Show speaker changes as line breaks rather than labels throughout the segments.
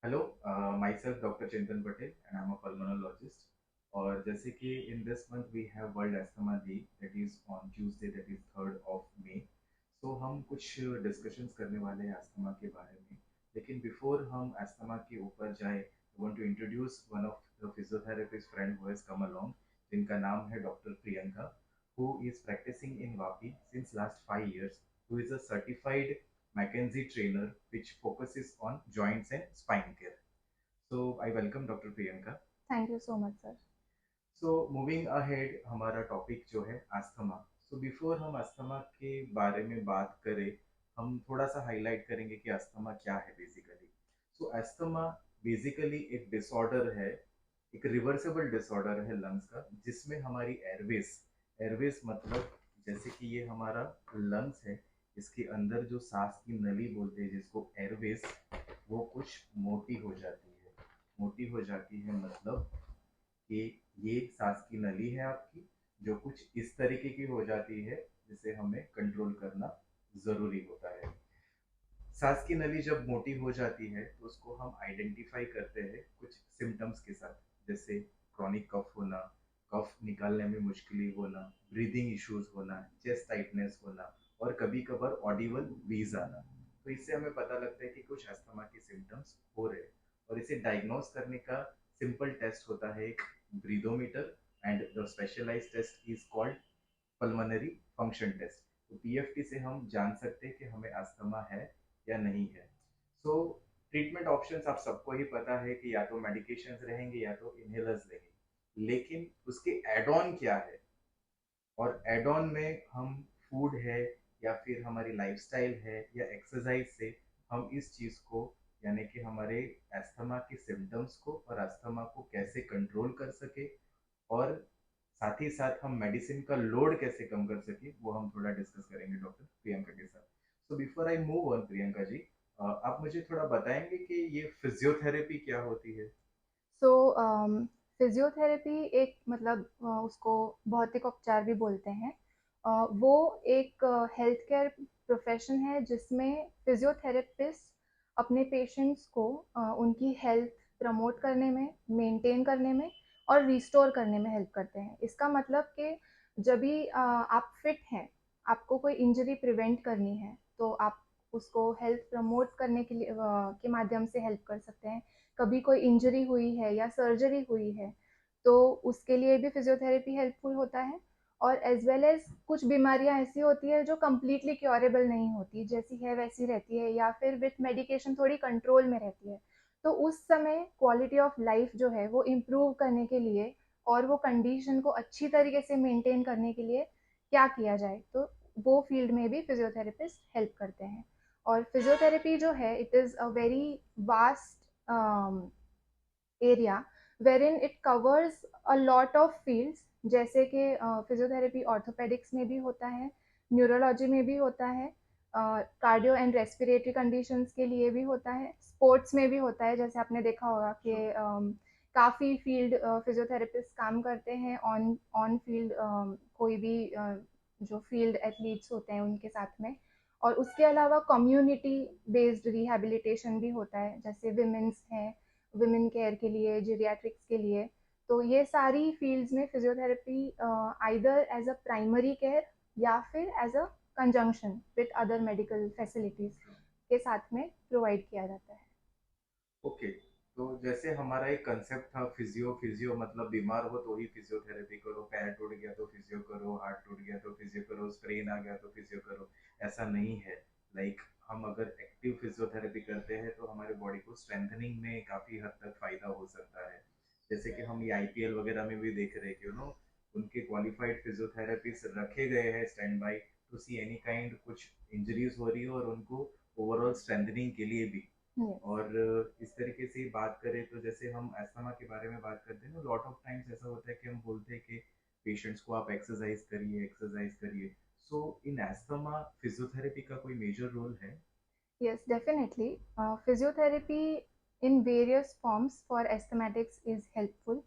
Hello, myself doctor Chintan Patel and I am a pulmonologist। और जैसे कि in this month we have World Asthma Day that is on Tuesday that is 3rd of May। So हम कुछ discussions करने वाले हैं asthma के बारे में। लेकिन बिफोर हम अस्थमा के ऊपर जाए, I want to introduce one of the physiotherapist friend who has come along, जिनका नाम है doctor Priyanka, who is practicing in Vapi since last 5 years, who is a certified McKenzie trainer which focuses on joints and spine care. So I welcome Dr. Priyanka.
Thank you so much, sir.
So moving ahead, हमारा topic जो है asthma. So before हम asthma के बारे में बात करें, हम थोड़ा सा हाईलाइट करेंगे कि अस्थमा क्या है बेसिकली। सो अस्थमा बेसिकली एक डिसऑर्डर है, एक रिवर्सिबल डिसऑर्डर है लंग्स का, जिसमें हमारी एयरवेज, एयरवेज मतलब जैसे कि ये हमारा लंग्स है, इसके अंदर जो सांस की नली बोलते हैं जिसको एयरवेज, वो कुछ मोटी हो जाती है। मोटी हो जाती है मतलब कि ये सांस की नली है आपकी, जो कुछ इस तरीके की हो जाती है जिसे हमें कंट्रोल करना ज़रूरी होता है। सांस की नली जब मोटी हो जाती है तो उसको हम आइडेंटिफाई करते हैं कुछ सिम्टम्स के साथ, जैसे क्रॉनिक कफ होना, कफ निकालने में मुश्किल होना, ब्रीदिंग इश्यूज होना, चेस्ट टाइटनेस होना, और कभी कभार ऑडिबल व्हीज आना। तो इससे हमें पता लगता है कि कुछ अस्थमा के सिम्टम्स हो रहे हैं। और इसे डायग्नोस करने का सिंपल टेस्ट होता है एक breathometer, and the specialised test is called pulmonary function test. तो पीएफटी से हम जान सकते हैं कि हमें अस्थमा है या नहीं है। सो ट्रीटमेंट ऑप्शंस आप सबको ही पता है कि या तो मेडिकेशंस रहेंगे या तो इनहेलर्स रहेंगे, लेकिन उसके एड ऑन क्या है, और एड ऑन में हम फूड है या फिर हमारी लाइफस्टाइल है या एक्सरसाइज से हम इस चीज़ को, यानी कि हमारे अस्थमा के सिम्टम्स को और अस्थमा को कैसे कंट्रोल कर सके, और साथ ही साथ हम मेडिसिन का लोड कैसे कम कर सके, वो हम थोड़ा डिस्कस करेंगे डॉक्टर प्रियंका के साथ। So before I move on Priyanka ji, आप मुझे थोड़ा बताएंगे कि ये फिजियोथेरेपी क्या होती है।
सो फिजियोथेरेपी एक मतलब उसको भौतिक उपचार भी बोलते हैं। वो एक हेल्थ केयर प्रोफेशन है जिसमें फिजियोथेरेपिस्ट अपने पेशेंट्स को उनकी हेल्थ प्रमोट करने में, मेंटेन करने में और रिस्टोर करने में हेल्प करते हैं। इसका मतलब कि जब भी आप फिट हैं, आपको कोई इंजरी प्रिवेंट करनी है, तो आप उसको हेल्थ प्रमोट करने के लिए के माध्यम से हेल्प कर सकते हैं। कभी कोई इंजरी हुई है या सर्जरी हुई है, तो उसके लिए भी फिजियोथेरेपी हेल्पफुल होता है। और एज वेल एज कुछ बीमारियां ऐसी होती है जो कम्प्लीटली क्योरेबल नहीं होती, जैसी है वैसी रहती है, या फिर विथ मेडिकेशन थोड़ी कंट्रोल में रहती है। तो उस समय क्वालिटी ऑफ लाइफ जो है वो इम्प्रूव करने के लिए और वो कंडीशन को अच्छी तरीके से मेंटेन करने के लिए क्या किया जाए, तो वो फील्ड में भी फिजियोथेरेपिस्ट हेल्प करते हैं। और फिजियोथेरेपी जो है, it is a very vast area wherein it covers a lot of fields, जैसे कि फिजियोथेरेपी ऑर्थोपेडिक्स में भी होता है, न्यूरोलॉजी में भी होता है, कार्डियो एंड रेस्पिरेटरी कंडीशंस के लिए भी होता है, स्पोर्ट्स में भी होता है। जैसे आपने देखा होगा कि काफ़ी फील्ड फिजियोथेरेपिस्ट काम करते हैं ऑन ऑन फील्ड, कोई भी जो फील्ड एथलीट्स होते हैं उनके साथ में। और उसके अलावा कम्युनिटी बेस्ड रिहैबिलिटेशन भी होता है, जैसे विमेंस हैं, वुमेन केयर के लिए, जीरियाट्रिक्स के लिए। तो ये सारी फील्ड्स में physiotherapy either as a primary care या फिर as a conjunction with other medical facilities के साथ में प्रोवाइड किया जाता है।
ओके, तो जैसे हमारा एक कंसेप्ट था फिजियो, फिजियो मतलब बीमार हो तो ही फिजियोथेरेपी करो, पैर टूट गया तो फिजियो करो, हाथ टूट गया तो फिजियो करो, स्प्रेन आ गया तो फिजियो करो। ऐसा नहीं है। लाइक हम अगर एक्टिव फिजियोथेरेपी करते हैं तो हमारे बॉडी को स्ट्रेंथनिंग में काफ़ी हद तक फ़ायदा हो सकता है। जैसे कि हम ये आईपीएल वगैरह में भी देख रहे हैं कि उनके क्वालिफाइड फिजियोथेरेपिस्ट रखे गए हैं stand by two see any kind कुछ इंजरीज हो रही हो, और उनको ओवरऑल स्ट्रेंथनिंग के लिए भी।
Yes.
और इस तरीके से बात करें तो जैसे हम अस्थमा के बारे में बात करते हैं, तो लॉट ऑफ टाइम्स ऐसा होता है कि हम बोलते हैं कि पेशेंट्स को आप एक्सरसाइज करिए, एक्सरसाइज करिए। सो इन अस्थमा फिजियोथेरेपी का कोई मेजर रोल है?
Yes, definitely. Physiotherapy in various forms for asthmatics is helpful.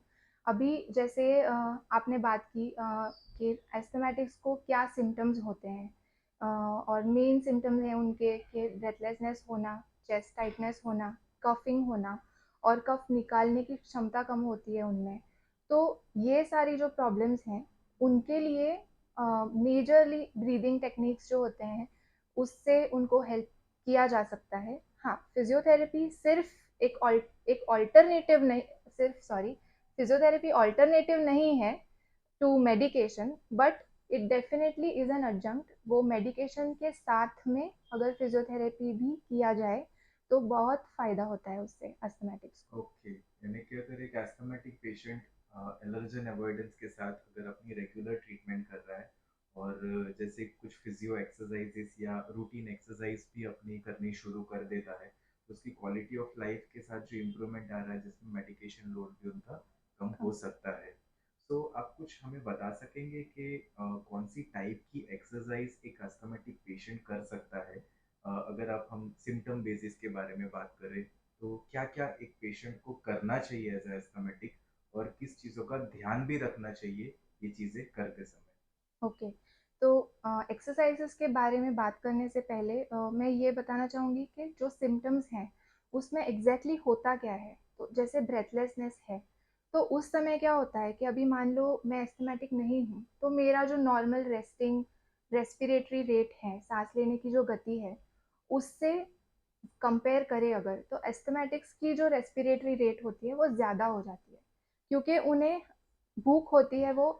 अभी जैसे आपने बात की कि एस्थमेटिक्स को क्या सिम्टम्स होते हैं, और मेन सिम्टम्स हैं उनके कि ब्रेथलेसनेस होना, चेस्ट टाइटनेस होना, कफिंग होना और कफ निकालने की क्षमता कम होती है उनमें। तो ये सारी जो प्रॉब्लम्स हैं उनके लिए मेजरली ब्रीदिंग टेक्निक्स जो होते हैं उससे उनको हेल्प किया जा सकता है। हाँ, फिजियोथेरेपी सिर्फ एक ऑल्टरनेटिव नहीं, सिर्फ सॉरी, फिजियोथेरेपी ऑल्टरनेटिव नहीं है to medication, but it definitely is an adjunct. वो मेडिकेशन के साथ में अगर फिजियोथेरेपी भी किया जाए तो बहुत फायदा होता है उससे अस्थमेटिक्स को।
ओके, यानी कि अगर एक एस्थमेटिक पेशेंट एलर्जन अवॉइडेंस के साथ अगर अपनी रेगुलर ट्रीटमेंट कर रहा है और जैसे कुछ फिजियो एक्सरसाइजेस या रूटीन एक्सरसाइज भी अपनी करनी शुरू कर देता है, तो उसकी क्वालिटी ऑफ लाइफ के साथ जो इम्प्रूवमेंट आ रहा है जिसमें मेडिकेशन लोड भी उनका कम हो सकता है। तो आप कुछ हमें बता सकेंगे कि कौन सी टाइप की एक्सरसाइज एक एस्थमेटिक पेशेंट कर सकता है? अगर आप हम सिम्टम बेसिस के बारे में बात करें तो क्या क्या एक पेशेंट को करना चाहिए एज एस्थमेटिक, और किस चीज़ों का ध्यान भी रखना चाहिए ये चीज़ें करते समय?
ओके, तो एक्सरसाइजेस के बारे में बात करने से पहले मैं ये बताना चाहूँगी कि जो सिम्टम्स हैं उसमें एग्जैक्टली होता क्या है। तो जैसे ब्रेथलेसनेस है, तो उस समय क्या होता है कि अभी मान लो मैं एस्थमेटिक नहीं हूँ तो मेरा जो नॉर्मल रेस्पिरेटरी रेट है, सांस लेने की जो गति है, उससे कंपेयर करें अगर, तो एस्थमेटिक्स की जो रेस्पिरेटरी रेट होती है वो ज़्यादा हो जाती है, क्योंकि उन्हें भूख होती है वो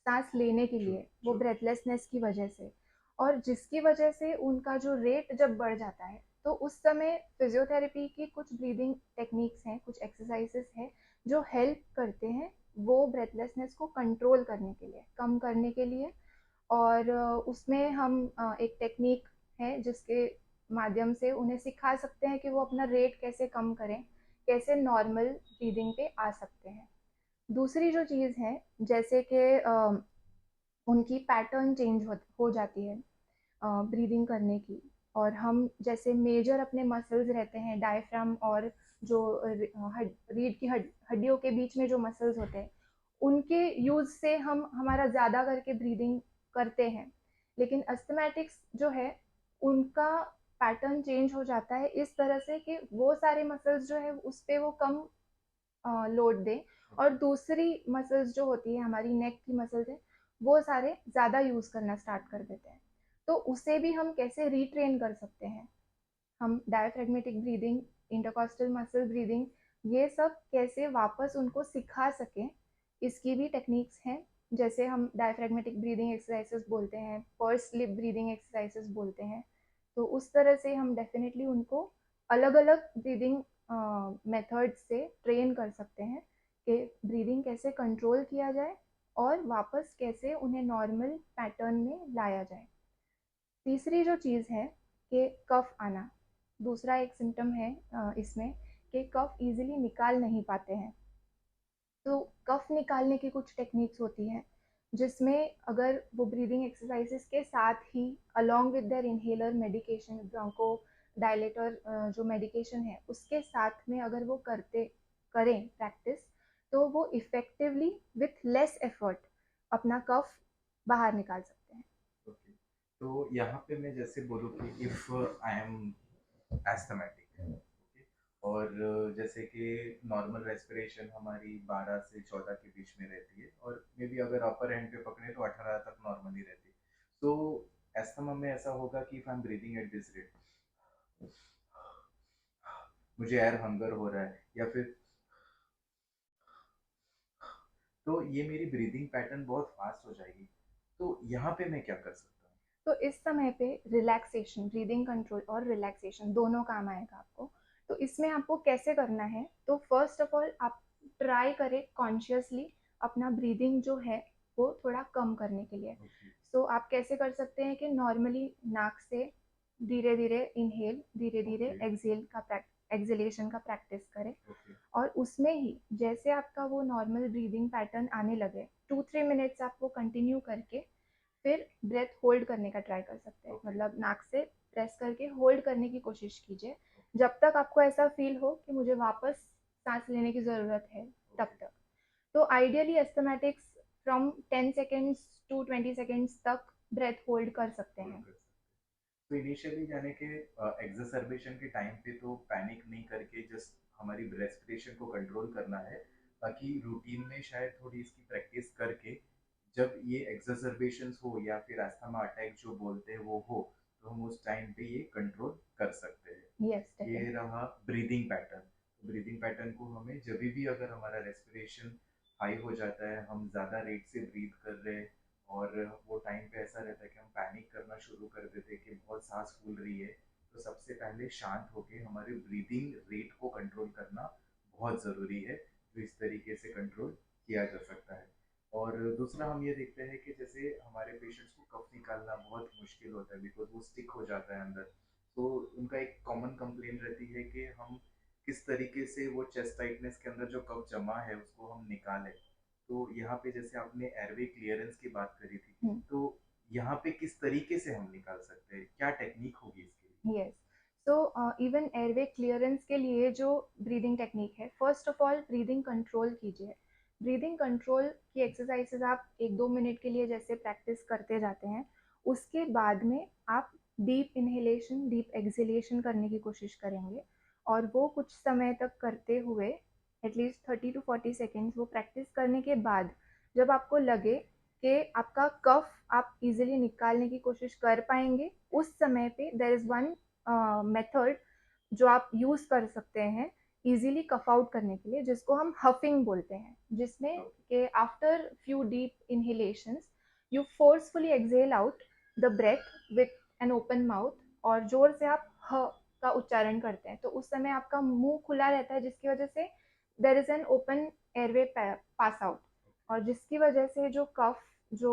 सांस लेने के
ट्रू,
लिए, वो
ट्रू।
ब्रेथलेसनेस की वजह से। और जिसकी वजह से उनका जो रेट जब बढ़ जाता है तो उस समय फिजियोथेरेपी की कुछ ब्रीदिंग टेक्निक्स हैं, कुछ एक्सरसाइजेस हैं जो हेल्प करते हैं वो ब्रेथलेसनेस को कंट्रोल करने के लिए, कम करने के लिए। और उसमें हम एक टेक्निक है जिसके माध्यम से उन्हें सिखा सकते हैं कि वो अपना रेट कैसे कम करें, कैसे नॉर्मल ब्रीदिंग पे आ सकते हैं। दूसरी जो चीज़ है, जैसे कि उनकी पैटर्न चेंज हो जाती है ब्रीदिंग करने की। और हम जैसे मेजर अपने मसल्स रहते हैं डायफ्राम और जो रीढ़ की हड्डियों के बीच में जो मसल्स होते हैं, उनके यूज से हम हमारा ज़्यादा करके ब्रीदिंग करते हैं। लेकिन अस्थमैटिक्स जो है उनका पैटर्न चेंज हो जाता है इस तरह से कि वो सारे मसल्स जो है उस पर वो कम लोड दें, और
ओके,
दूसरी मसल्स जो होती है हमारी नेक की मसल्स है वो सारे ज़्यादा यूज़ करना स्टार्ट कर देते हैं। तो उसे भी हम कैसे रीट्रेन कर सकते हैं, हम diaphragmatic breathing, intercostal muscle breathing, ये सब कैसे वापस उनको सिखा सकें, इसकी भी टेक्निक्स हैं। जैसे हम डायफ्रेगमेटिक ब्रीदिंग एक्सरसाइजेस बोलते हैं, पर्स लिप ब्रीदिंग एक्सरसाइजेस बोलते हैं। तो उस तरह से हम डेफिनेटली उनको अलग अलग ब्रीदिंग मेथड से ट्रेन कर सकते हैं कि ब्रीदिंग कैसे कंट्रोल किया जाए और वापस कैसे उन्हें नॉर्मल पैटर्न में लाया जाए। तीसरी जो चीज़ है कि कफ आना, दूसरा एक सिम्टम है इसमें, कि कफ इजीली निकाल नहीं पाते हैं। तो कफ निकालने की कुछ टेक्निक्स होती हैं जिसमें अगर वो ब्रीदिंग एक्सरसाइजेस के साथ ही along with their inhaler medication, bronchodilator जो मेडिकेशन है उसके साथ में अगर वो करते करें प्रैक्टिस, तो वो इफ़ेक्टिवली विथ लेस एफर्ट अपना कफ बाहर निकाल सकते हैं।
ओके, तो यहाँ पे मैं जैसे बोलूँ कि if I am asthmatic, okay, और जैसे कि नॉर्मल रेस्पिरेशन हमारी 12 से 14 के बीच में रहती है, और मे बी अगर अपर एंड पे पकड़े तो 18 तक नॉर्मली रहती है। तो एस्थमा में ऐसा होगा कि if I am breathing at this rate, मुझे एयर हंगर हो रहा है, या फिर, तो ये मेरी ब्रीदिंग पैटर्न बहुत फास्ट हो जाएगी। तो यहाँ पे मैं क्या कर सकता हूँ?
तो इस समय पे रिलैक्सेशन, ब्रीदिंग कंट्रोल और रिलैक्सेशन दोनों काम आएगा आपको। तो इसमें आपको कैसे करना है, तो फर्स्ट ऑफ ऑल आप ट्राई करें कॉन्शियसली अपना ब्रीदिंग जो है वो थोड़ा कम करने के लिए।
ओके,
सो आप कैसे कर सकते हैं कि नॉर्मली नाक से धीरे धीरे इनहेल, धीरे धीरे
ओके,
एक्सलेशन का प्रैक्टिस करें।
ओके,
और उसमें ही जैसे आपका वो नॉर्मल ब्रीदिंग पैटर्न आने लगे, 2-3 मिनट्स आप वो कंटिन्यू करके फिर ब्रेथ होल्ड करने का ट्राई कर सकते हैं,
ओके,
मतलब नाक से प्रेस करके होल्ड करने की कोशिश कीजिए जब तक आपको ऐसा फील हो कि मुझे वापस सांस लेने की ज़रूरत है, तब
ओके,
तक। तो ideally asthmatics from 10 seconds to 20 seconds तक ब्रेथ होल्ड कर सकते
होल्ड
हैं।
कर सकते हैं। तो इनिशियली यानी कि एग्जर्बेशन के टाइम पे तो पैनिक नहीं करके जस्ट हमारी रेस्पिरेशन को कंट्रोल करना है, बाकी रूटीन में शायद थोड़ी इसकी प्रैक्टिस करके जब ये एग्जर्बेशंस हो या फिर अस्थमा अटैक जो बोलते हैं वो हो, तो हम उस टाइम पे ये कंट्रोल कर सकते हैं।
यस,
ये
डेफिनेटली।
रहा ब्रीदिंग पैटर्न। ब्रीदिंग पैटर्न को हमें जब भी अगर हमारा रेस्पिरेशन हाई हो जाता है, हम ज़्यादा रेट से ब्रीथ कर रहे हैं और वो टाइम पे ऐसा रहता है कि हम पैनिक करना शुरू कर देते हैं कि बहुत सांस फूल रही है, तो सबसे पहले शांत होके हमारे ब्रीदिंग रेट को कंट्रोल करना बहुत ज़रूरी है, जो इस तरीके से कंट्रोल किया जा सकता है। और दूसरा हम ये देखते हैं कि जैसे हमारे पेशेंट्स को कफ निकालना बहुत मुश्किल होता है बिकॉज वो स्टिक हो जाता है अंदर। तो उनका एक कॉमन कंप्लेन रहती है कि हम किस तरीके से वो चेस्ट टाइटनेस के अंदर जो कफ जमा है उसको हम निकालें। तो यहाँ पे जैसे आपने एयरवे क्लियरेंस की बात करी थी, तो यहाँ पे किस तरीके से हम निकाल सकते हैं, क्या टेक्निक होगी इसके लिए?
Yes. So even airway clearance के लिए जो ब्रीदिंग टेक्निक है, first of all breathing control कीजिए। ब्रीदिंग कंट्रोल की एक्सरसाइजेज आप 1-2 मिनट के लिए जैसे प्रैक्टिस करते जाते हैं, उसके बाद में आप डीप इनहेलेशन डीप एक्सहेलेशन करने की कोशिश करेंगे, और वो कुछ समय तक करते हुए एटलीस्ट 30 to 40 सेकेंड्स वो प्रैक्टिस करने के बाद जब आपको लगे कि आपका कफ आप इजीली निकालने की कोशिश कर पाएंगे, उस समय पे देयर इज़ वन मेथड जो आप यूज़ कर सकते हैं इजीली कफ आउट करने के लिए, जिसको हम हफिंग बोलते हैं, जिसमें कि after few deep inhalations you forcefully exhale out the breath with an open mouth, और जोर से आप ह का उच्चारण करते हैं, तो उस समय आपका मुंह खुला रहता है, जिसकी वजह से there is an open airway pass out, और जिसकी वजह से जो कफ जो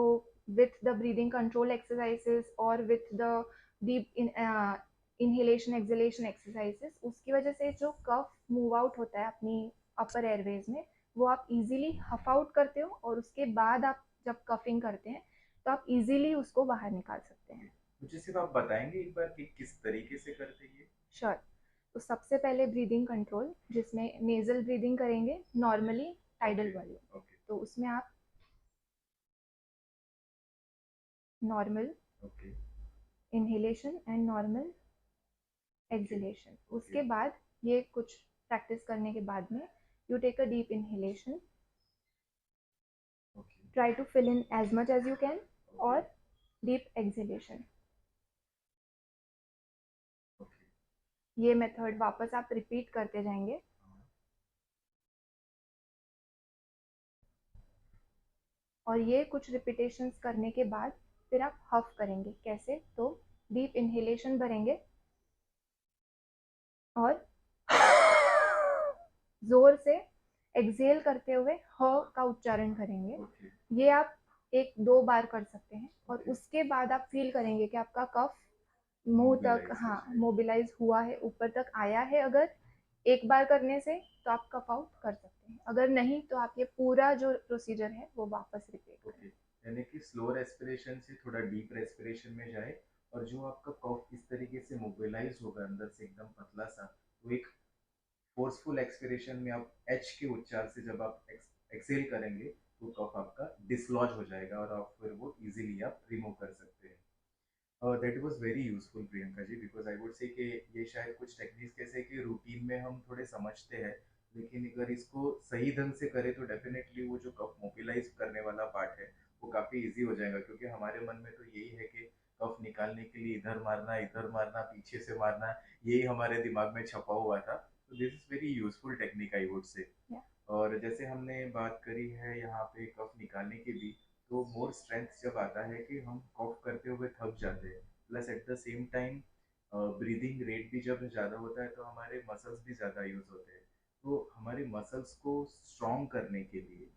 with the breathing control exercises और with the deep inhalation exhalation exercises, उसकी वजह से जो कफ मूव आउट होता है अपनी अपर एयरवेज में, वो आप इजीली हफ आउट करते हो, और उसके बाद आप जब कफिंग करते हैं तो आप इजीली उसको बाहर निकाल सकते हैं।
मुझे सिर्फ आप बताएंगे एक बार कि किस तरीके से करते हैं ये?
श्योर। तो सबसे पहले ब्रीदिंग कंट्रोल, जिसमें नेजल ब्रीदिंग करेंगे normally, tidal
okay.
Volume.
Okay.
तो उसमें आप normal
okay.
Inhalation and normal
okay.
Exhalation,
okay.
उसके बाद ये कुछ प्रैक्टिस करने के बाद में you take a deep inhalation,
okay.
Try to fill in as much as you can,
okay.
और डीप एक्सहेलेशन।
ओके।
ये मेथड वापस आप रिपीट करते जाएंगे, और ये कुछ रिपीटेशंस करने के बाद फिर आप हफ करेंगे। कैसे? तो डीप इनहेलेशन भरेंगे और जोर से एक्सहेल करते हुए ह का उच्चारण करेंगे।
ओके।
ये आप 1-2 बार कर सकते हैं, और
ओके।
उसके बाद आप फील करेंगे कि आपका कफ मुंह तक,
मोबिलाइज हो
हाँ,
जाएगा।
मोबिलाइज हुआ है, ऊपर तक आया है। अगर एक बार करने से तो आप कफ आउट कर सकते हैं, अगर नहीं तो आप ये पूरा जो प्रोसीजर है वो वापस रिपीट करें।
ओके। यानी कि स्लो रेस्पिरेशन से थोड़ा डीप रेस्पिरेशन में जाए, और जो आपका कफ इस तरीके से मोबिलाइज होगा अंदर से एकदम पतला सा, तो एक फोर्सफुल एक्सपिरेशन में आप एच के उच्चार से जब आप एक्सेल करेंगे, तो कफ आपका डिसलॉज हो जाएगा और आप फिर वो इजीली आप रिमूव कर सकते हैं। That was very useful Priyanka ji, because I would say कि ये शायद कुछ टेक्निक्स कैसे कि रूटीन में हम थोड़े समझते हैं, लेकिन अगर इसको सही ढंग से करें तो डेफिनेटली वो जो कफ मोबिलाइज करने वाला पार्ट है वो काफ़ी इजी हो जाएगा, क्योंकि हमारे मन में तो यही है कि कफ निकालने के लिए इधर मारना पीछे से मारना, यही हमारे दिमाग में छपा हुआ था। तो this is very useful technique I would से।
Yeah.
और जैसे हमने बात करी है यहाँ पे कफ निकालने की भी, तो मोर स्ट्रेंथ जब आता है कि हम कॉफ करते हुए थक जाते हैं, plus eight the same time breathing rate भी जब ज़्यादा होता है तो हमारे मसल्स भी ज़्यादा यूज़ होते हैं। तो हमारे मसल्स को स्ट्रॉन्ग करने के लिए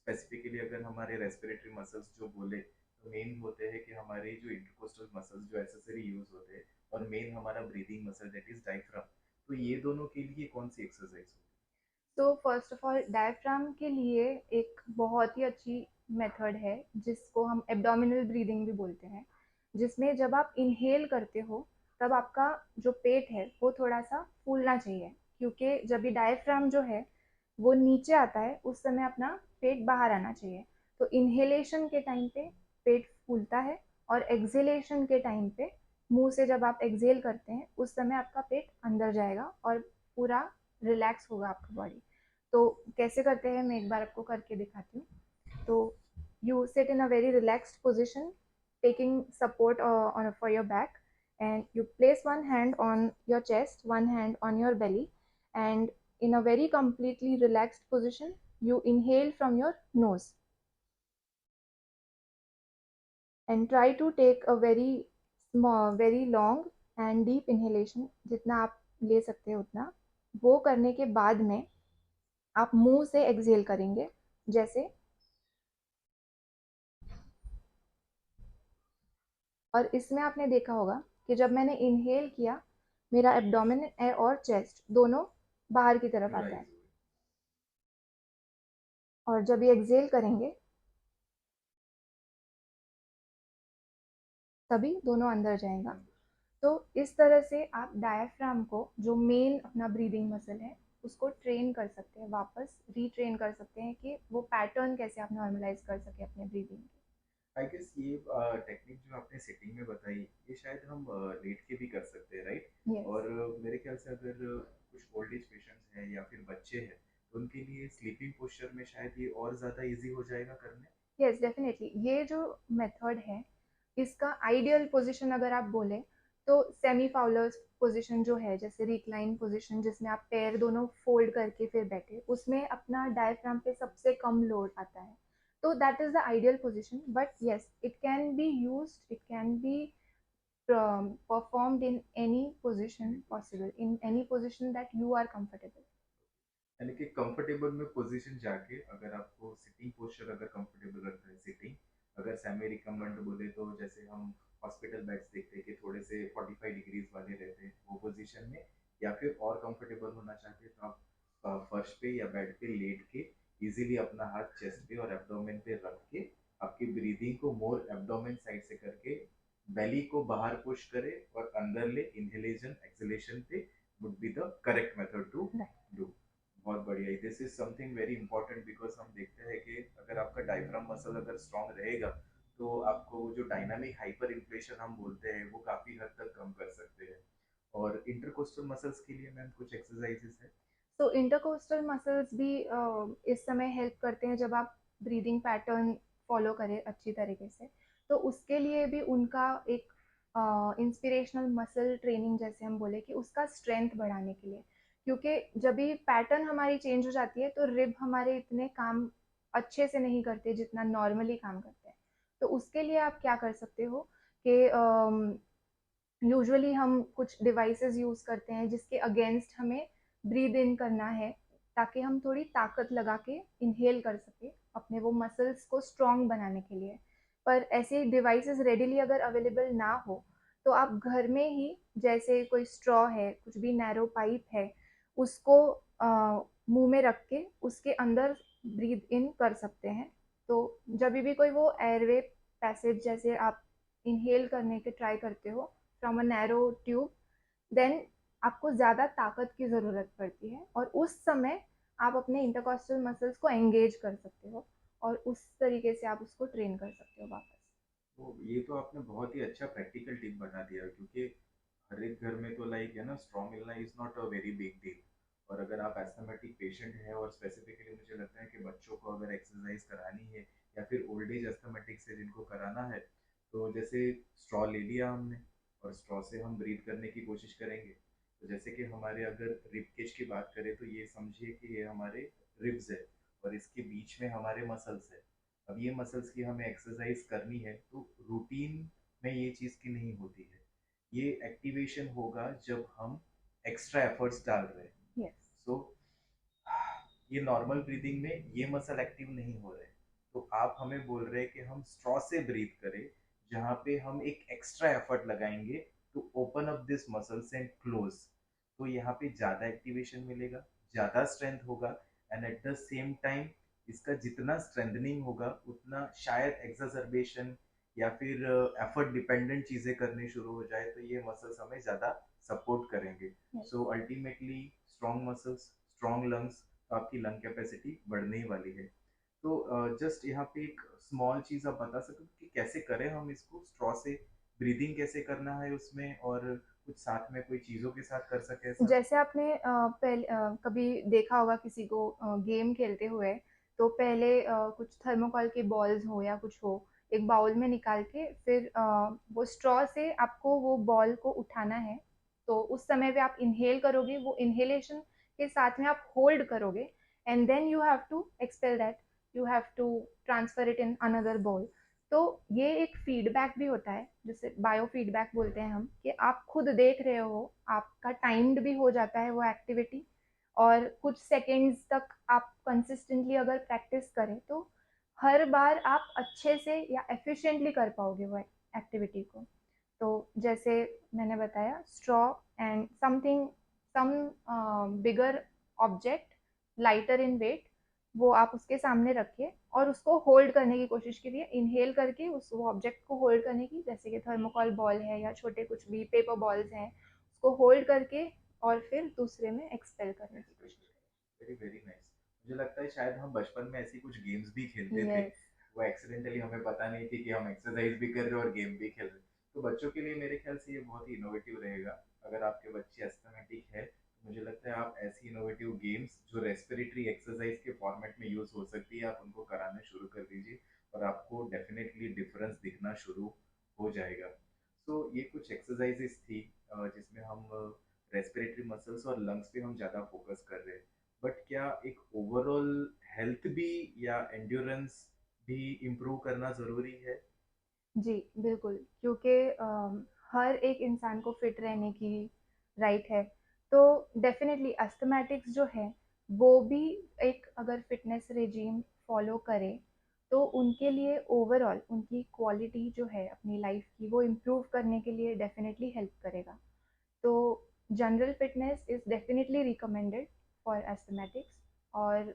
स्पेसिफिकली अगर हमारे रेस्पिरेटरी मसल्स जो बोले, तो मेन होते हैं कि हमारे जो इंटरकोस्टल मसल्स जो एसेसरी यूज़ होते हैं, और मेन हमारा breathing muscle that is diaphragm. तो ये दोनों के लिए कौन सी एक्सरसाइज होगी?
तो फर्स्ट ऑफ ऑल डायफ्राम के लिए एक बहुत ही अच्छी मेथड है, जिसको हम एब्डोमिनल ब्रीदिंग भी बोलते हैं, जिसमें जब आप इनहेल करते हो तब आपका जो पेट है वो थोड़ा सा फूलना चाहिए, क्योंकि जब भी डायफ्राम जो है वो नीचे आता है उस समय अपना पेट बाहर आना चाहिए। तो इनहेलेशन के टाइम पे पेट फूलता है, और एक्सहेलेशन के टाइम पे मुंह से जब आप एक्सेल करते हैं उस समय आपका पेट अंदर जाएगा और पूरा रिलैक्स होगा आपका बॉडी। तो कैसे करते हैं मैं एक बार आपको करके दिखाती हूँ। तो you sit in a very relaxed position, taking support for your back, and you place one hand on your chest, one hand on your belly, and in a very completely relaxed position you inhale from your nose and try to take a very small, very long and deep inhalation, जितना आप ले सकते हैं उतना। वो करने के बाद में आप मुंह से एक्सहेल करेंगे जैसे, और इसमें आपने देखा होगा कि जब मैंने इनहेल किया मेरा एब्डोमेन और चेस्ट दोनों बाहर की तरफ आता है,
राइट।
और जब ये एक्सहेल करेंगे तभी दोनों अंदर जाएगा। तो इस तरह से आप डायफ्राम को, जो मेन अपना ब्रीदिंग मसल है, उसको ट्रेन कर सकते हैं, वापस रीट्रेन कर सकते हैं कि वो पैटर्न कैसे आप नॉर्मलाइज कर सके अपने ब्रीदिंग के।
आई गेस ये टेक्निक जो आपने सिटिंग में बताई, ये शायद हम लेट के भी कर सकते हैं, राइट?
यस,
और मेरे ख्याल से अगर कुछ ओल्ड एज पेशेंट्स हैं या फिर बच्चे हैं, तो उनके लिए स्लीपिंग पोस्चर में शायद ये और ज़्यादा इजी हो जाएगा करने।
Yes definitely. ये जो मेथड है इसका आइडियल पोजीशन अगर आप बोले तो सेमी फाउलर्स पोजीशन जो है, जैसे रिक्लाइन पोजीशन जिसमें आप पैर दोनों फोल्ड करके फिर बैठे, उसमें अपना डायफ्राम पे सबसे कम लोड आता है। तो that is the ideal position, but yes it can be used, it can be performed in any position possible, in any position that you are comfortable.
यानी कि कंफर्टेबल में पोजीशन जाके, अगर आपको सिटिंग पोस्चर अगर कंफर्टेबल लगता है sitting, अगर सेमी रिकम्बेंट बोले तो जैसे हम हॉस्पिटल बेड्स देखते हैं कि थोड़े से 45 डिग्रीज वाले रहते हैं वो पोजीशन में, या फिर और कंफर्टेबल होना चाहते हैं तो आप फर्श पे या बेड पे लेट के इजीली अपना हाथ चेस्ट पे और एब्डोमेन पे रख के आपकी ब्रीदिंग को मोर एब्डोमेन साइड से करके बेली को बाहर पुश करे और अंदर ले, इनहेलेशन एक्सहेलेशन पे would be the correct method to
Right.
Do. बहुत बढ़िया। This is something very important because हम देखते हैं कि अगर आपका डायफ्राम मसल अगर स्ट्रांग रहेगा तो आपको जो डायनामिक हाइपर इन्फ्लेशन हम बोलते हैं वो काफी हद तक कम कर सकते हैं। और इंटरकोस्टल मसल्स के लिए मैम कुछ एक्सरसाइजेस है?
तो इंटरकोस्टल मसल्स भी इस समय हेल्प करते हैं जब आप ब्रीदिंग पैटर्न फॉलो करें अच्छी तरीके से। तो उसके लिए भी उनका एक इंस्पिरेशनल मसल ट्रेनिंग जैसे हम बोले कि उसका स्ट्रेंथ बढ़ाने के लिए, क्योंकि जब भी पैटर्न हमारी चेंज हो जाती है तो रिब हमारे इतने काम अच्छे से नहीं करते जितना नॉर्मली काम करते हैं। तो उसके लिए आप क्या कर सकते हो कि यूजुअली हम कुछ डिवाइसेस यूज़ करते हैं जिसके अगेंस्ट हमें ब्रीद इन करना है, ताकि हम थोड़ी ताकत लगा के इनहेल कर सके अपने वो मसल्स को स्ट्रॉन्ग बनाने के लिए। पर ऐसे डिवाइसेस रेडिली अगर अवेलेबल ना हो तो आप घर में ही, जैसे कोई स्ट्रॉ है, कुछ भी नैरो पाइप है, उसको मुंह में रख के उसके अंदर ब्रीद इन कर सकते हैं। तो जब भी कोई वो एयरवे पैसेज जैसे आप इनहेल करने के ट्राई करते हो from a narrow tube, then आपको ज़्यादा ताकत की ज़रूरत पड़ती है और उस समय आप अपने इंटरकॉस्टल मसल्स को एंगेज कर सकते हो और उस तरीके से आप उसको ट्रेन कर सकते हो वापस।
तो ये तो आपने बहुत ही अच्छा प्रैक्टिकल टिप बता दिया, क्योंकि हर एक घर में तो लाइक है ना, स्ट्रॉन्ग मिलना is not a very big deal. और अगर आप एस्थमेटिक पेशेंट हैं, और स्पेसिफिकली मुझे लगता है कि बच्चों को अगर एक्सरसाइज करानी है या फिर ओल्ड एज एस्थमेटिक से जिनको कराना है, तो जैसे स्ट्रॉ ले लिया हमने और स्ट्रॉ से हम ब्रीथ करने की कोशिश करेंगे। तो जैसे कि हमारे अगर रिब केज की बात करें तो ये समझिए कि ये हमारे रिब्स है और इसके बीच में हमारे मसल्स है। अब ये मसल्स की हमें एक्सरसाइज करनी है तो रूटीन में ये चीज़ की नहीं होती है। ये एक्टिवेशन होगा जब हम एक्स्ट्रा एफर्ट्स डाल रहे हैं।
यस,
सो ये नॉर्मल ब्रीदिंग में ये मसल एक्टिव नहीं हो रहे, तो आप हमें बोल रहे हैं कि हम स्ट्रॉ से ब्रीथ करें, जहाँ पे हम एक एक्स्ट्रा एफर्ट लगाएंगे to open up this muscles and close. तो यहाँ पे ज़्यादा एक्टिवेशन मिलेगा, ज़्यादा स्ट्रेंथ होगा, and at the same time इसका जितना स्ट्रेंथनिंग होगा उतना शायद एक्सरबेशन या फिर एफर्ट डिपेंडेंट चीज़ें करनी शुरू हो जाए, तो ये मसल्स हमें ज़्यादा सपोर्ट करेंगे।
Yes.
So ultimately strong muscles, strong lungs, तो आपकी लंग कैपेसिटी बढ़ने ही वाली है। तो जस्ट यहाँ पे एक स्मॉल चीज़ आप बता सकते हो कि कैसे करें हम इसको स्ट्रॉ से ब्रीदिंग कैसे करना है उसमें, और कुछ साथ में कोई चीज़ों के साथ कर सके ऐसा?
जैसे आपने कभी देखा होगा किसी को गेम खेलते हुए, तो पहले कुछ थर्मोकॉल के बॉल्स हो या कुछ हो, एक बाउल में निकाल के फिर वो स्ट्रॉ से आपको वो बॉल को उठाना है। तो उस समय पे आप इनहेल करोगे, वो इनहेलेशन के साथ में आप होल्ड करोगे, and then you have to expel that, you have to transfer it in another ball. तो ये एक फीडबैक भी होता है, जिसे बायो फीडबैक बोलते हैं हम, कि आप खुद देख रहे हो, आपका टाइम्ड भी हो जाता है वो एक्टिविटी, और कुछ सेकेंड्स तक आप कंसिस्टेंटली अगर प्रैक्टिस करें तो हर बार आप अच्छे से या एफिशिएंटली कर पाओगे वो एक्टिविटी को। तो जैसे मैंने बताया, straw and something, some bigger object, lighter in weight, वो आप उसके सामने रखिए और उसको होल्ड करने की कोशिश कीजिए, इनहेल करके उस वो ऑब्जेक्ट को होल्ड करने की, जैसे कि थर्मोकॉल बॉल है या छोटे कुछ भी पेपर बॉल्स हैं, उसको होल्ड करके और फिर दूसरे में एक्सपेल करने की कोशिश
वेरी वेरी नाइस। मुझे लगता है शायद हम बचपन में ऐसी कुछ गेम्स भी खेलते
करें।
थे,
यस।
वो एक्सीडेंटली हमें पता नहीं थी कि हम एक्सरसाइज भी कर रहे हैं और गेम भी खेल रहे हैं। तो बच्चों के लिए मेरे ख्याल से ये बहुत ही इनोवेटिव रहेगा। अगर आपके बच्चे एस्थमेटिक है तो मुझे लगता है आप ऐसी इनोवेटिव गेम्स जो रेस्पिरेटरी एक्सरसाइज के फॉर्मेट में यूज हो सकती है, आप उनको कराना शुरू कर दीजिए और आपको डेफिनेटली डिफरेंस दिखना शुरू हो जाएगा। सो ये कुछ एक्सरसाइजेस थी जिसमें हम रेस्पिरेटरी मसल्स और लंग्स पे हम ज़्यादा फोकस कर रहे हैं। बट क्या एक ओवरऑल हेल्थ भी या एंड्योरेंस भी इम्प्रूव करना ज़रूरी है?
जी, बिल्कुल, क्योंकि हर एक इंसान को फिट रहने की राइट है। तो डेफ़िनेटली अस्थमैटिक्स जो है, वो भी एक अगर फिटनेस रेजीम फ़ॉलो करें, तो उनके लिए ओवरऑल उनकी क्वालिटी जो है अपनी लाइफ़ की, वो इम्प्रूव करने के लिए डेफ़िनेटली हेल्प करेगा। तो general fitness is definitely recommended for asthmatics. और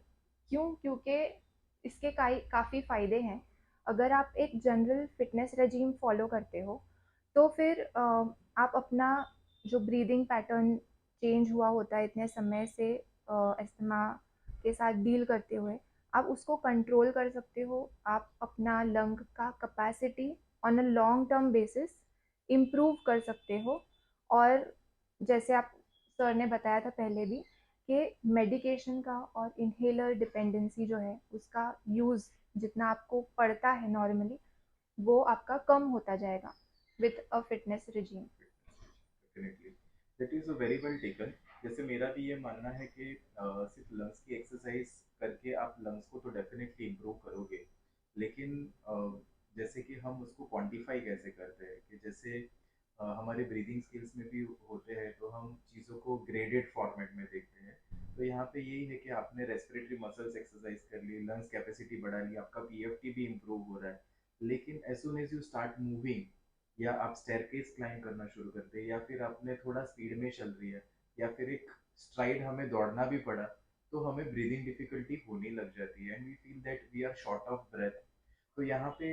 क्यों? क्योंकि इसके काफ़ी फ़ायदे हैं। अगर आप एक जनरल फिटनेस रेजीम फॉलो करते हो, तो फिर आप अपना जो ब्रीदिंग पैटर्न चेंज हुआ होता है इतने समय से अस्थमा के साथ डील करते हुए, आप उसको कंट्रोल कर सकते हो। आप अपना लंग का capacity on a long term basis improve कर सकते हो। और जैसे आप सर ने बताया था पहले भी, कि मेडिकेशन का और इनहेलर डिपेंडेंसी जो है उसका यूज़ जितना आपको पड़ता है नॉर्मली, वो आपका कम होता जाएगा with a fitness regime.
Definitely, that is very well taken. जैसे मेरा भी ये मानना है कि सिर्फ लंग्स की एक्सरसाइज करके आप लंग्स को तो डेफिनेटली इम्प्रूव करोगे, लेकिन जैसे कि हम उसको क्वांटिफाई कैसे करते हैं कि जैसे हमारे ब्रीदिंग स्किल्स में भी होते हैं, तो हम चीज़ों को ग्रेडेड फॉर्मेट में देखते हैं। तो यहाँ पे यही है कि आपने रेस्पिरेटरी मसल्स एक्सरसाइज कर ली, लंग्स कैपेसिटी बढ़ा ली, आपका पीएफटी भी इम्प्रूव हो रहा है, लेकिन as soon as you start moving, या आप स्टेयरकेस क्लाइंब करना शुरू करते हैं, या फिर आपने थोड़ा स्पीड में चल रही है, या फिर एक स्ट्राइड हमें दौड़ना भी पड़ा, तो हमें ब्रीदिंग डिफिकल्टी होने लग जाती है and we feel that we are short of breath. तो यहाँ पे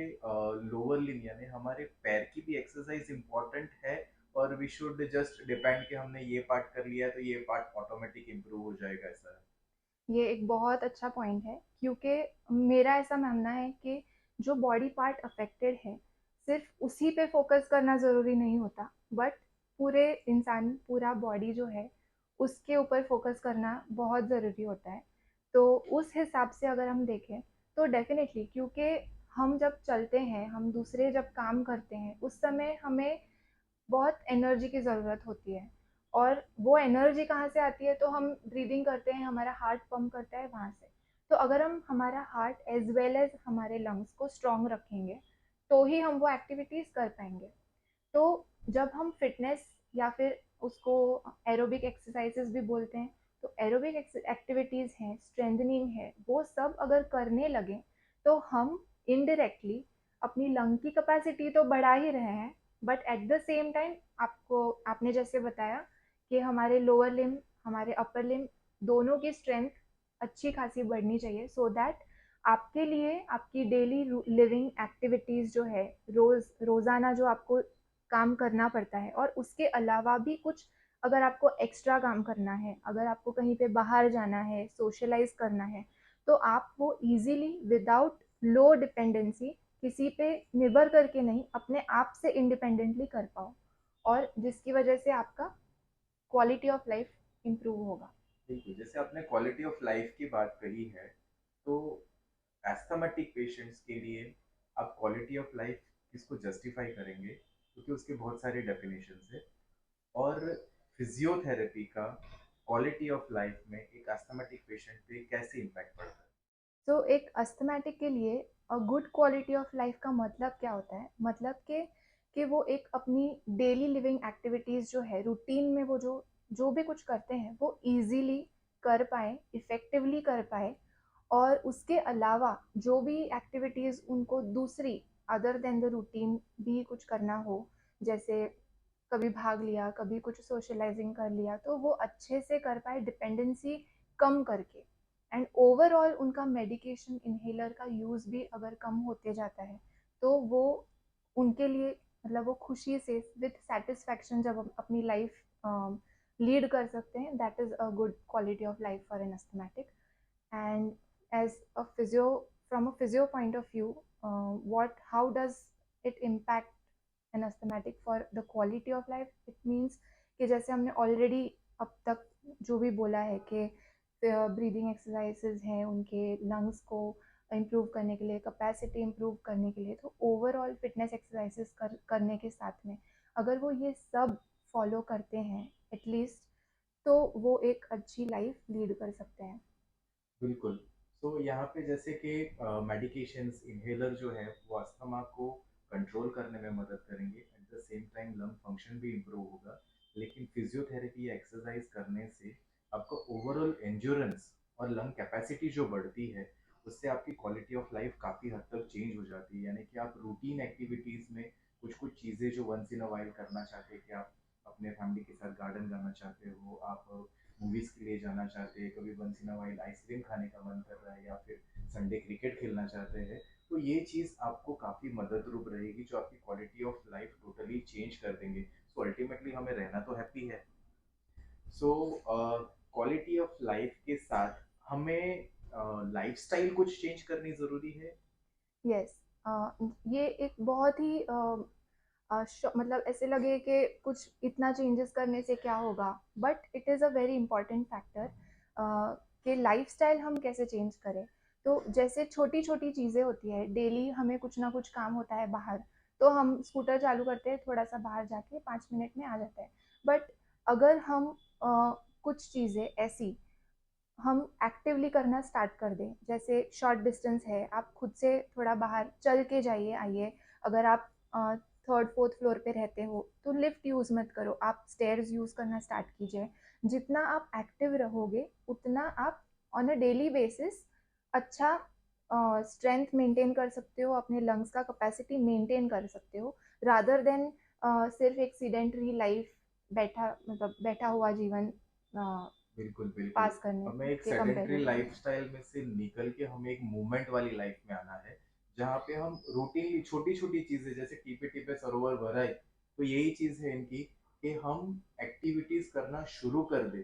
लोअर लिम्ब यानी हमारे पैर की भी एक्सरसाइज इंपॉर्टेंट है, और वी शुड जस्ट डिपेंड कि हमने ये पार्ट कर लिया है तो ये पार्ट ऑटोमेटिक इम्प्रूव हो जाएगा, ऐसा है?
ये एक बहुत अच्छा पॉइंट है, क्योंकि मेरा ऐसा मानना है कि जो बॉडी पार्ट अफेक्टेड है, सिर्फ उसी पे फोकस करना ज़रूरी नहीं होता, बट पूरे इंसान, पूरा बॉडी जो है, उसके ऊपर फोकस करना बहुत ज़रूरी होता है। तो उस हिसाब से अगर हम देखें, तो डेफिनेटली, क्योंकि हम जब चलते हैं, हम दूसरे जब काम करते हैं, उस समय हमें बहुत एनर्जी की ज़रूरत होती है। और वो एनर्जी कहाँ से आती है? तो हम ब्रीदिंग करते हैं, हमारा हार्ट पंप करता है वहाँ से। तो अगर हम हमारा हार्ट एज वेल एज हमारे लंग्स को स्ट्रॉन्ग रखेंगे, तो ही हम वो एक्टिविटीज़ कर पाएंगे। तो जब हम फिटनेस या फिर उसको एरोबिक एक्सरसाइजेस भी बोलते हैं, तो एरोबिक एक्टिविटीज़ हैं, स्ट्रेंथनिंग है, वो सब अगर करने लगें, तो हम इनडायरेक्टली अपनी लंग की कैपेसिटी तो बढ़ा ही रहे हैं, but at the same time आपको, आपने जैसे बताया कि हमारे लोअर लिम्ब, हमारे अपर लिम्ब, दोनों की स्ट्रेंथ अच्छी खासी बढ़नी चाहिए, सो दैट आपके लिए आपकी डेली लिविंग एक्टिविटीज़ जो है, रोज़ाना जो आपको काम करना पड़ता है, और उसके अलावा भी कुछ अगर आपको एक्स्ट्रा काम करना है, अगर आपको कहीं पे बाहर जाना है, सोशलाइज करना है, तो आप वो इजीली विदाउट लो डिपेंडेंसी किसी पे निर्भर करके नहीं, अपने आप से इंडिपेंडेंटली कर पाओ, और जिसकी वजह से आपका क्वालिटी ऑफ लाइफ इम्प्रूव होगा।
बिल्कुल, जैसे आपने क्वालिटी ऑफ लाइफ की बात कही है, तो एस्थमेटिक पेशेंट्स के लिए आप क्वालिटी ऑफ लाइफ किसको जस्टिफाई करेंगे, क्योंकि उसके बहुत सारे डेफिनेशंस है। और फिजियोथेरेपी का क्वालिटी ऑफ लाइफ में एक एस्थमेटिक पेशेंट पे कैसे इम्पैक्ट पड़ता है?
तो एक अस्थमैटिक के लिए गुड क्वालिटी ऑफ लाइफ का मतलब क्या होता है, मतलब कि वो एक अपनी डेली लिविंग एक्टिविटीज़ जो है रूटीन में, वो जो जो भी कुछ करते हैं वो इजीली कर पाए, इफ़ेक्टिवली कर पाए। और उसके अलावा जो भी एक्टिविटीज़ उनको दूसरी अदर देन द रूटीन भी कुछ करना हो, जैसे कभी भाग लिया, कभी कुछ सोशलाइजिंग कर लिया, तो वो अच्छे से कर पाए, डिपेंडेंसी कम करके। एंड ओवरऑल उनका मेडिकेशन इन्हेलर का यूज़ भी अगर कम होते जाता है, तो वो उनके लिए, मतलब वो खुशी से विथ सेटिस्फैक्शन जब अपनी लाइफ लीड कर सकते हैं, that is a good quality of life for an asthmatic. And as a physio, from a physio point of view, how does it impact an asthmatic for the quality of life? It means कि जैसे हमने already अब तक जो भी बोला है कि ब्रीदिंग एक्सरसाइजेज हैं उनके लंग्स को इम्प्रूव करने के लिए, कैपेसिटी इम्प्रूव करने के लिए, तो ओवरऑल फिटनेस एक्सरसाइजेज करने के साथ में अगर वो ये सब फॉलो करते हैं एटलीस्ट, तो वो एक अच्छी लाइफ लीड कर सकते हैं।
बिल्कुल। तो यहाँ पे जैसे कि मेडिकेशंस इन्हेलर जो है वो अस्थमा को कंट्रोल करने में मदद करेंगे, eight the same time lung function भी इम्प्रूव होगा। लेकिन फिजियोथेरेपी या एक्सरसाइज करने से आपका ओवरऑल एंड्योरेंस और लंग कैपेसिटी जो बढ़ती है, उससे आपकी क्वालिटी ऑफ लाइफ काफ़ी हद तक चेंज हो जाती है। यानी कि आप रूटीन एक्टिविटीज़ में कुछ कुछ चीज़ें जो वंस इन अ वाइल करना चाहते हैं, कि आप अपने फैमिली के साथ गार्डन जाना चाहते हो, आप मूवीज के लिए जाना चाहते हैं, कभी once in a while ice cream खाने का मन कर रहा है, या फिर संडे क्रिकेट खेलना चाहते हैं, तो ये चीज़ आपको काफ़ी मददरूप रहेगी, जो आपकी quality of life totally change कर देंगे। सो अल्टीमेटली हमें रहना तो हैप्पी है। सो क्वालिटी ऑफ लाइफ के साथ हमें लाइफस्टाइल कुछ चेंज करनी ज़रूरी है।
यस, ये एक बहुत ही मतलब ऐसे लगे कि कुछ इतना चेंजेस करने से क्या होगा, but it is a very important factor कि लाइफस्टाइल हम कैसे चेंज करें। तो जैसे छोटी छोटी चीज़ें होती है, डेली हमें कुछ ना कुछ काम होता है बाहर, तो हम स्कूटर चालू करते हैं, थोड़ा सा बाहर जाके 5 मिनट में आ जाते हैं। बट अगर हम कुछ चीज़ें ऐसी हम एक्टिवली करना स्टार्ट कर दें, जैसे शॉर्ट डिस्टेंस है, आप खुद से थोड़ा बाहर चल के जाइए आइए। अगर आप थर्ड फोर्थ फ्लोर पे रहते हो तो लिफ्ट यूज़ मत करो, आप स्टेयर्स यूज़ करना स्टार्ट कीजिए। जितना आप एक्टिव रहोगे उतना आप ऑन अ डेली बेसिस अच्छा स्ट्रेंथ मेंटेन कर सकते हो, अपने लंग्स का कैपेसिटी मेंटेन कर सकते हो, रादर देन सिर्फ एक सीडेंटरी लाइफ, बैठा मतलब बैठा हुआ जीवन
बिल्कुल बिल्कुल।
पास करने
हमें एक
के
सेडेंट्री
कंपैरिजन में।
लाइफस्टाइल में से निकल के हमें एक मूवमेंट वाली लाइफ में आना है, जहाँ पे हम रूटीनली छोटी छोटी चीजें, जैसे टीपे टीपे सरोवर भरा है, तो यही चीज है इनकी, कि हम एक्टिविटीज करना शुरू कर दे,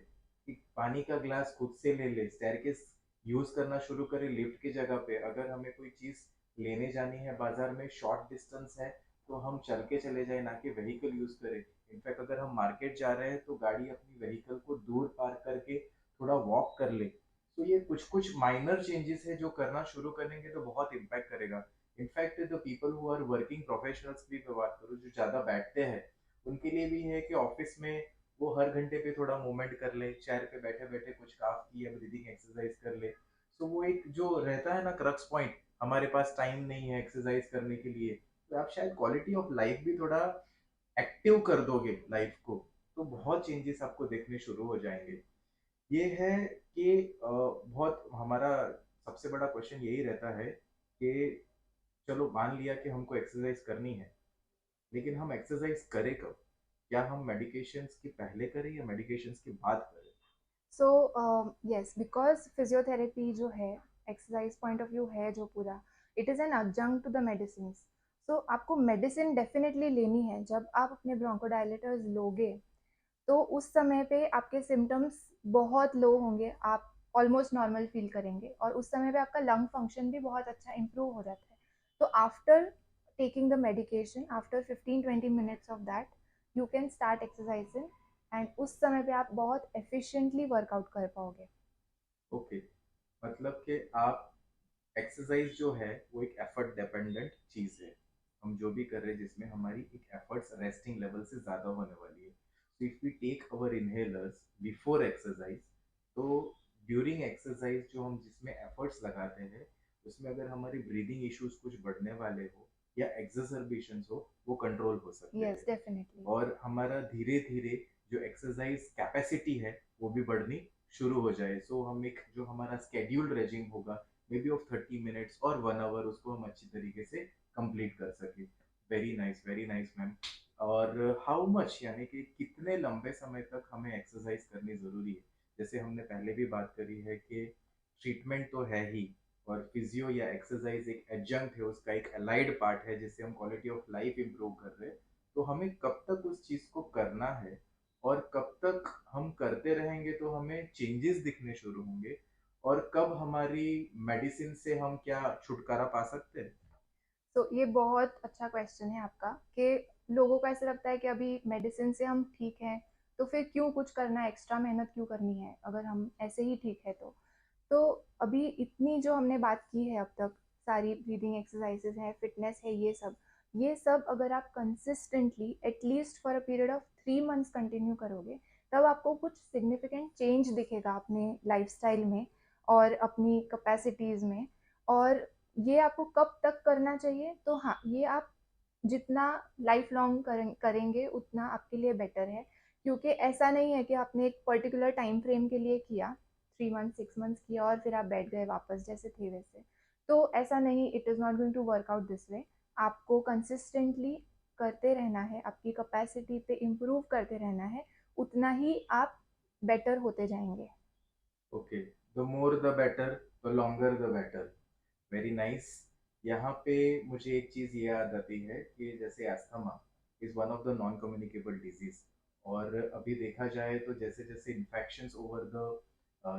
कि पानी का ग्लास खुद से ले ले, स्टेयरकेस यूज करना शुरू करें लिफ्ट की जगह पे। अगर हमें कोई चीज लेने जानी है बाजार में, शॉर्ट डिस्टेंस है, तो हम चल के चले जाए, ना कि व्हीकल यूज करें। इनफैक्ट अगर हम मार्केट जा रहे हैं तो गाड़ी अपनी व्हीकल को दूर पार्क करके थोड़ा वॉक कर ले। तो ये कुछ कुछ माइनर चेंजेस है जो करना शुरू करेंगे तो बहुत इम्पैक्ट करेगा। In fact the people who are working professionals की मैं बात करूँ, जो ज़्यादा बैठते हैं, उनके लिए भी है कि ऑफिस में वो हर घंटे पे थोड़ा मूवमेंट कर ले, चेयर पे बैठे बैठे कुछ काफ की या ब्रीदिंग एक्सरसाइज कर ले। तो वो एक जो रहता है ना क्रक्स पॉइंट, हमारे पास टाइम नहीं है एक्सरसाइज करने के लिए, तो आप शायद क्वालिटी ऑफ लाइफ भी थोड़ा एक्टिव कर दोगे लाइफ को, तो बहुत चेंजेस आपको देखने शुरू हो जाएंगे। ये है कि बहुत हमारा सबसे बड़ा क्वेश्चन यही रहता है कि चलो मान लिया कि हमको एक्सरसाइज करनी है, लेकिन हम एक्सरसाइज करें कब? क्या हम मेडिकेशंस के पहले करें या मेडिकेशंस के बाद करें?
सो यस, बिकॉज फिजियोथेरेपी जो है, एक्सरसाइज पॉइंट ऑफ व्यू है जो पूरा, it is an adjunct to the medicine. So आपको मेडिसिन डेफिनेटली लेनी है। जब आप अपने ब्रोंकोडायलेटर्स लोगे तो उस समय पे आपके सिम्टम्स बहुत लो होंगे, आप ऑलमोस्ट नॉर्मल फील करेंगे, और उस समय पे आपका लंग फंक्शन भी बहुत अच्छा इम्प्रूव हो जाता है। तो after taking the medication, after 15-20 minutes of that, you can start exercising, and उस समय पे आप बहुत एफिशिएंटली वर्कआउट कर पाओगे।
ओके, मतलब कि आप एक्सरसाइज जो है वो एक एफर्ट डिपेंडेंट चीज है। हम जो भी कर रहे हैं जिसमें हमारी एक एफर्ट्स रेस्टिंग लेवल से ज्यादा होने वाली है। So if we take our inhalers before exercise, तो ड्यूरिंग एक्सरसाइज जो हम जिसमें एफर्ट्स लगाते हैं उसमें अगर हमारी ब्रीदिंग इश्यूज कुछ बढ़ने वाले हो या एक्सरबेशंस हो, वो कंट्रोल हो सकते
यस,
हैं।
डेफिनेटली।
और हमारा धीरे धीरे जो एक्सरसाइज कैपेसिटी है वो भी बढ़नी शुरू हो जाए। सो हम एक जो हमारा स्केड्यूल्ड रेजिम होगा मे बी ऑफ 30 मिनट्स और 1 आवर, उसको हम अच्छी तरीके से कंप्लीट कर सके। Very nice ma'am. और हाउ मच, यानी कि कितने लंबे समय तक हमें एक्सरसाइज करनी जरूरी है? जैसे हमने पहले भी बात करी है कि ट्रीटमेंट तो है ही, और फिजियो या एक्सरसाइज एक एडजंक्ट है, उसका एक अलाइड पार्ट है जिससे हम क्वालिटी ऑफ लाइफ इंप्रूव कर रहे हैं। तो हमें कब तक उस चीज को करना है और कब तक हम करते रहेंगे तो हमें चेंजेस दिखने शुरू होंगे, और कब हमारी मेडिसिन से हम क्या छुटकारा पा सकते हैं?
तो ये बहुत अच्छा क्वेश्चन है आपका, कि लोगों को ऐसा लगता है कि अभी मेडिसिन से हम ठीक हैं, तो फिर क्यों कुछ करना है, एक्स्ट्रा मेहनत क्यों करनी है अगर हम ऐसे ही ठीक है तो अभी इतनी जो हमने बात की है अब तक, सारी ब्रीदिंग एक्सरसाइजेज हैं, फिटनेस है, ये सब अगर आप consistently at least for a period of 3 months continue करोगे, तब आपको कुछ सिग्निफिकेंट चेंज दिखेगा अपने लाइफस्टाइल में और अपनी कैपेसिटीज़ में। और ये आपको कब तक करना चाहिए, तो हाँ, ये आप जितना लाइफ लॉन्ग करेंगे उतना आपके लिए बेटर है, क्योंकि ऐसा नहीं है कि आपने एक पर्टिकुलर टाइम फ्रेम के लिए किया, 3 मंथ 6 मंथ्स किया और फिर आप बैठ गए वापस जैसे थे वैसे। तो ऐसा नहीं, it is not going to work out this way. आपको कंसिस्टेंटली करते रहना है, आपकी कैपेसिटी पे इम्प्रूव करते रहना है, उतना ही आप बेटर होते जाएंगे।
Okay, the more the better, the longer the better. Very nice. यहाँ पे मुझे एक चीज़ ये याद आती है कि जैसे asthma is one of the non communicable disease, और अभी देखा जाए तो जैसे जैसे इन्फेक्शंस ओवर द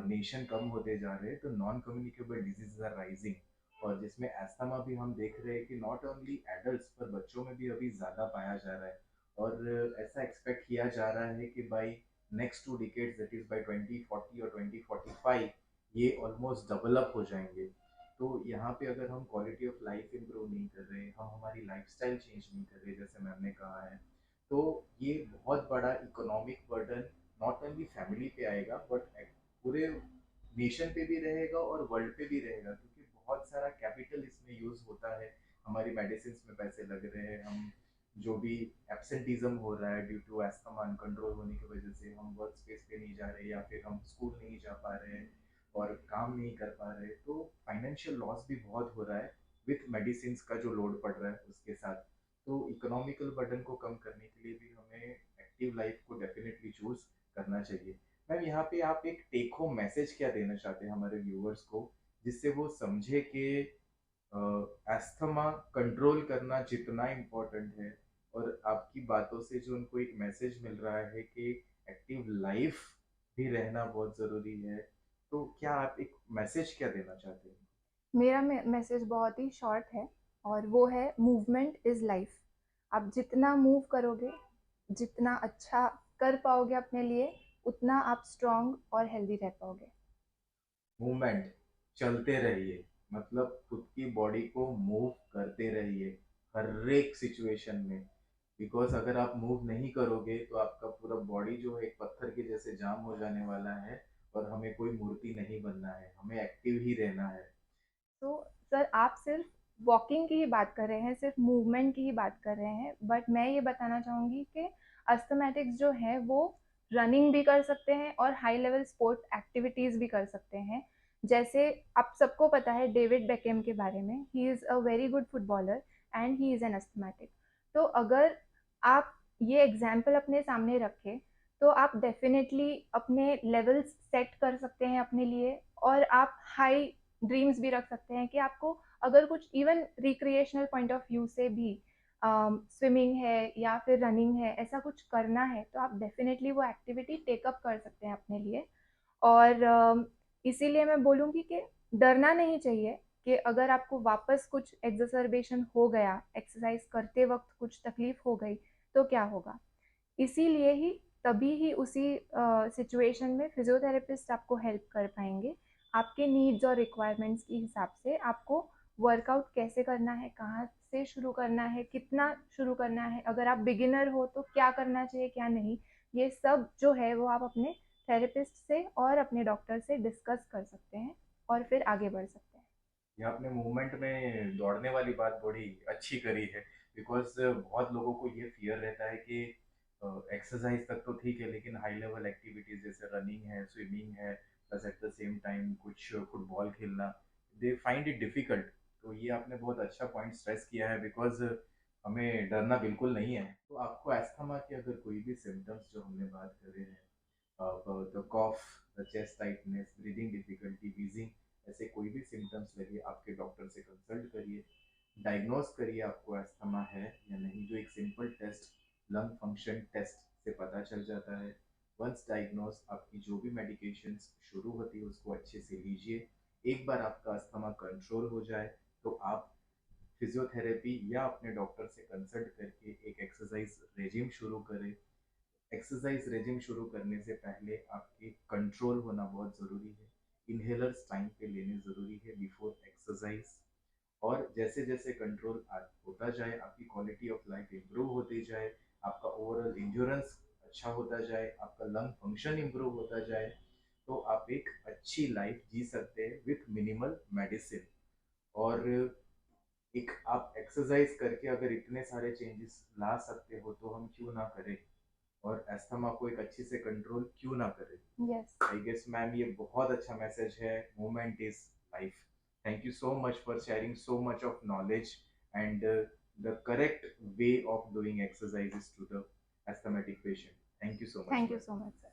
नेशन कम होते जा रहे हैं, तो non communicable diseases are rising. और जिसमें अस्थमा भी हम देख रहे हैं कि नॉट ओनली एडल्ट्स पर बच्चों में भी अभी ज़्यादा पाया जा रहा है। और ऐसा एक्सपेक्ट किया जा रहा है कि by next 2 decades, that is by 2040 और 2045, ये ऑलमोस्ट डबल अप हो जाएंगे। तो यहाँ पे अगर हम क्वालिटी ऑफ लाइफ इंप्रूव नहीं कर रहे, हम हमारी लाइफस्टाइल चेंज नहीं कर रहे जैसे मैम ने कहा है, तो ये बहुत बड़ा economic burden not only family पे आएगा बट पूरे नेशन पे भी रहेगा और वर्ल्ड पे भी रहेगा, क्योंकि बहुत सारा कैपिटल इसमें यूज होता है। हमारी मेडिसिन में पैसे लग रहे हैं, हम जो भी एब्सेंटिज्म हो रहा है ड्यू टू एस्थमा अनकंट्रोल होने की वजह से, हम वर्क स्पेस पे नहीं जा रहे या फिर हम स्कूल नहीं जा पा रहे हैं और काम नहीं कर पा रहे, तो फाइनेंशियल लॉस भी बहुत हो रहा है विथ मेडिसिन का जो लोड पड़ रहा है उसके साथ। तो इकोनॉमिकल बर्डन को कम करने के लिए भी हमें एक्टिव लाइफ को डेफिनेटली चूज करना चाहिए। मैम, यहाँ पे आप एक टेक होम मैसेज क्या देना चाहते हैं हमारे व्यूअर्स को, जिससे वो समझे कि एस्थमा कंट्रोल करना जितना इम्पोर्टेंट है, और आपकी बातों से जो उनको एक मैसेज मिल रहा है कि एक्टिव लाइफ भी रहना बहुत ज़रूरी है, तो क्या आप एक मैसेज क्या देना चाहते हैं?
मेरा मैसेज बहुत ही शॉर्ट है, और वो है, मूवमेंट इज़ लाइफ। आप जितना मूव करोगे, जितना अच्छा कर पाओगे अपने लिए, उतना आप स्ट्रांग और हेल्दी रह पाओगे।
मूवमेंट, चलते रहिए, मतलब खुद की बॉडी को मूव करते रहिए हर एक सिचुएशन में। बिकॉज अगर आप मूव नहीं करोगे तो आपका पूरा बॉडी जो है एक पत्थर के जैसे जाम हो जाने वाला है, और हमें कोई मूर्ति नहीं बनना है, हमें एक्टिव ही रहना है।
तो सर, आप सिर्फ वॉकिंग की ही बात कर रहे हैं, सिर्फ मूवमेंट की ही बात कर रहे हैं, बट मैं ये बताना चाहूँगी कि अस्थमेटिक्स जो है वो रनिंग भी कर सकते हैं और हाई लेवल स्पोर्ट एक्टिविटीज़ भी कर सकते हैं। जैसे आप सबको पता है डेविड बेकहम के बारे में, he is a very good footballer and he is an asthmatic. तो अगर आप ये एग्जाम्पल अपने सामने रखें, तो आप डेफिनेटली अपने लेवल्स सेट कर सकते हैं अपने लिए, और आप हाई ड्रीम्स भी रख सकते हैं कि आपको अगर कुछ even recreational point of view से भी स्विमिंग है या फिर रनिंग है, ऐसा कुछ करना है, तो आप डेफिनेटली वो एक्टिविटी टेकअप कर सकते हैं अपने लिए। और इसीलिए मैं बोलूँगी कि डरना नहीं चाहिए, कि अगर आपको वापस कुछ एक्सरबेशन हो गया, एक्सरसाइज करते वक्त कुछ तकलीफ हो गई, तो क्या होगा। इसीलिए ही तभी ही उसी सिचुएशन में फिजियोथेरेपिस्ट आपको हेल्प कर पाएंगे, आपके नीड्स और रिक्वायरमेंट्स के हिसाब से आपको वर्कआउट कैसे करना है, कहाँ से शुरू करना है, कितना शुरू करना है, अगर आप बिगिनर हो तो क्या करना चाहिए क्या नहीं, ये सब जो है वो आप अपने थेरेपिस्ट से और अपने डॉक्टर से डिस्कस कर सकते हैं और फिर आगे बढ़ सकते हैं।
ये आपने मूवमेंट में दौड़ने वाली बात बड़ी अच्छी करी है, बिकॉज बहुत लोगों को ये फियर रहता है कि एक्सरसाइज तक तो ठीक है, लेकिन हाई लेवल एक्टिविटीज जैसे रनिंग है, स्विमिंग है, plus eight the same time कुछ फुटबॉल खेलना, दे फाइंड इट डिफिकल्ट। तो ये आपने बहुत अच्छा पॉइंट स्ट्रेस किया है, बिकॉज हमें डरना बिल्कुल नहीं है। तो आपको एस्थमा के अगर कोई भी सिम्टम्स जो हमने बात करे हैं, the cough, the chest tightness, breathing difficulty, wheezing, ऐसे कोई भी सिम्टम्स लगे आपके डॉक्टर से कंसल्ट करिए, डायग्नोज करिए आपको एस्थमा है या नहीं, जो एक simple test, lung function test से पता चल जाता है। वंस डायग्नोज, आपकी जो भी मेडिकेशंस शुरू होती है उसको अच्छे से लीजिए। एक बार आपका अस्थमा कंट्रोल हो जाए तो आप फिजियोथेरेपी या अपने डॉक्टर से कंसल्ट करके एक एक्सरसाइज रेजिम शुरू करें। एक्सरसाइज रेजिम शुरू करने से पहले आपके कंट्रोल होना बहुत ज़रूरी है। इनहेलर्स टाइम पे लेने ज़रूरी है बिफोर एक्सरसाइज। और जैसे जैसे कंट्रोल होता जाए, आपकी क्वालिटी ऑफ लाइफ इम्प्रूव होती जाए, आपका ओवरऑल इंश्योरेंस अच्छा होता जाए, आपका लंग फंक्शन इम्प्रूव होता जाए, तो आप एक अच्छी लाइफ जी सकते हैं विथ मिनिमल मेडिसिन। और एक आप एक्सरसाइज करके अगर इतने सारे चेंजेस ला सकते हो तो हम क्यों ना करें, और अस्थमा को एक अच्छे से कंट्रोल क्यों ना करें।
यस।
आई गेस मैम ये बहुत अच्छा मैसेज है, movement is life. Thank you so much for sharing so much of knowledge and the correct way of doing exercises to the asthmatic patient. Thank you so much,
thank you
ma'am.
So much sir.